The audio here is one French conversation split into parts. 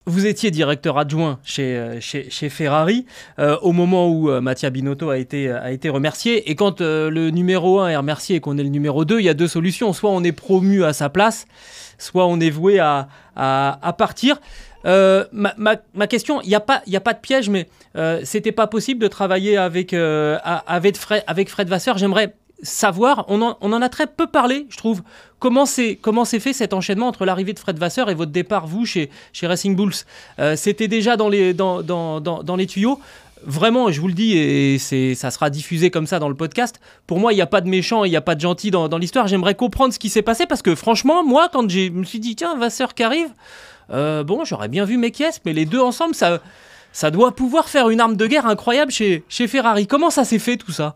Vous étiez directeur adjoint chez Ferrari au moment où Mattia Binotto a été remercié. Et quand le numéro 1 est remercié et qu'on est le numéro 2, il y a deux solutions. Soit on est promu à sa place, soit on est voué à partir. Ma question, il n'y a pas de piège, mais c'était pas possible de travailler avec Fred Vasseur. J'aimerais savoir, on en a très peu parlé, je trouve. Comment s'est fait cet enchaînement entre l'arrivée de Fred Vasseur et votre départ, vous, chez Racing Bulls? C'était déjà dans les tuyaux. Vraiment, je vous le dis, et ça sera diffusé comme ça dans le podcast. Pour moi, il n'y a pas de méchant, il n'y a pas de gentil dans l'histoire. J'aimerais comprendre ce qui s'est passé parce que franchement, moi, quand je me suis dit, tiens, Vasseur qui arrive, bon, j'aurais bien vu Mekies, mais les deux ensemble, ça doit pouvoir faire une arme de guerre incroyable chez Ferrari. Comment ça s'est fait tout ça?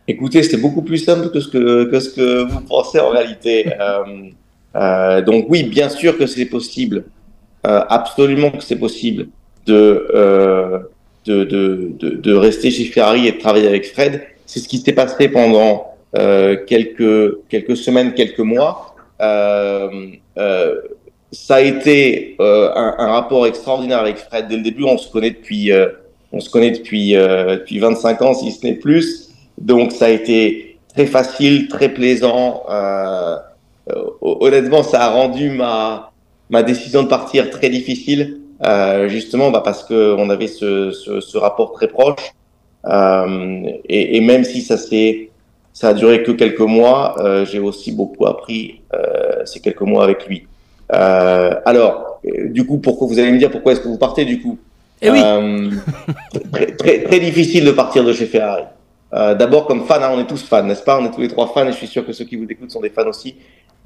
Écoutez, c'était beaucoup plus simple que ce que vous pensez en réalité. Donc oui, bien sûr que c'est possible, absolument que c'est possible de, euh, de rester chez Ferrari et de travailler avec Fred. C'est ce qui s'est passé pendant quelques semaines, quelques mois. Ça a été un rapport extraordinaire avec Fred dès le début. On se connaît depuis 25 ans, si ce n'est plus. Donc ça a été très facile, très plaisant. Honnêtement, ça a rendu ma décision de partir très difficile, justement parce que on avait ce rapport très proche. Et même si ça a duré que quelques mois, j'ai aussi beaucoup appris ces quelques mois avec lui. Du coup, pourquoi vous allez me dire pourquoi est-ce que vous partez du coup? Eh oui. euh, Très difficile de partir de chez Ferrari. D'abord, comme fan, hein, on est tous fans, n'est-ce pas? On est tous les trois fans et je suis sûr que ceux qui vous écoutent sont des fans aussi.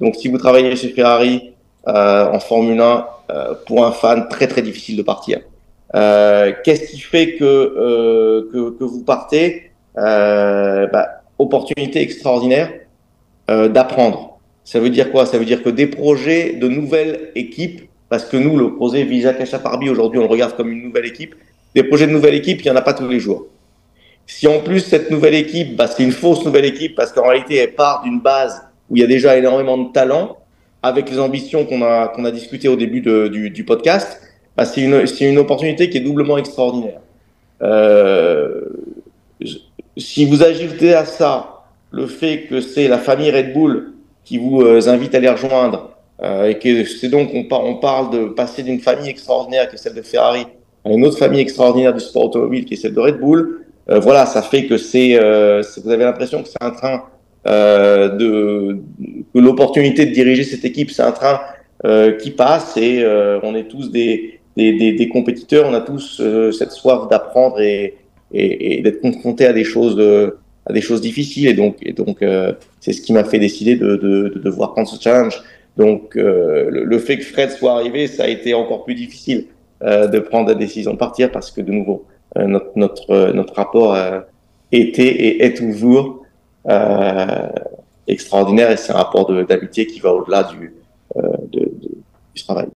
Donc, si vous travaillez chez Ferrari en Formule 1, pour un fan, très difficile de partir. Qu'est-ce qui fait que vous partez? Opportunité extraordinaire d'apprendre. Ça veut dire quoi? Ça veut dire que des projets de nouvelles équipes, parce que nous, le projet Visa Cacha Parby, aujourd'hui, on le regarde comme une nouvelle équipe. Des projets de nouvelle équipe, il n'y en a pas tous les jours. Si en plus cette nouvelle équipe, c'est une fausse nouvelle équipe parce qu'en réalité elle part d'une base où il y a déjà énormément de talent, avec les ambitions qu'on a discutées au début du podcast, c'est une opportunité qui est doublement extraordinaire. Euh, Si vous ajoutez à ça le fait que c'est la famille Red Bull qui vous invite à les rejoindre, et que c'est donc on parle de passer d'une famille extraordinaire qui est celle de Ferrari à une autre famille extraordinaire du sport automobile qui est celle de Red Bull. Voilà, ça fait que vous avez l'impression que c'est un train que l'opportunité de diriger cette équipe, c'est un train qui passe et on est tous des compétiteurs, on a tous cette soif d'apprendre et d'être confronté à des choses difficiles. Et donc c'est ce qui m'a fait décider de devoir prendre ce challenge. Donc, le fait que Fred soit arrivé, ça a été encore plus difficile de prendre la décision de partir parce que, de nouveau, notre rapport était et est toujours euh, extraordinaire et c'est un rapport d'amitié qui va au-delà du travail.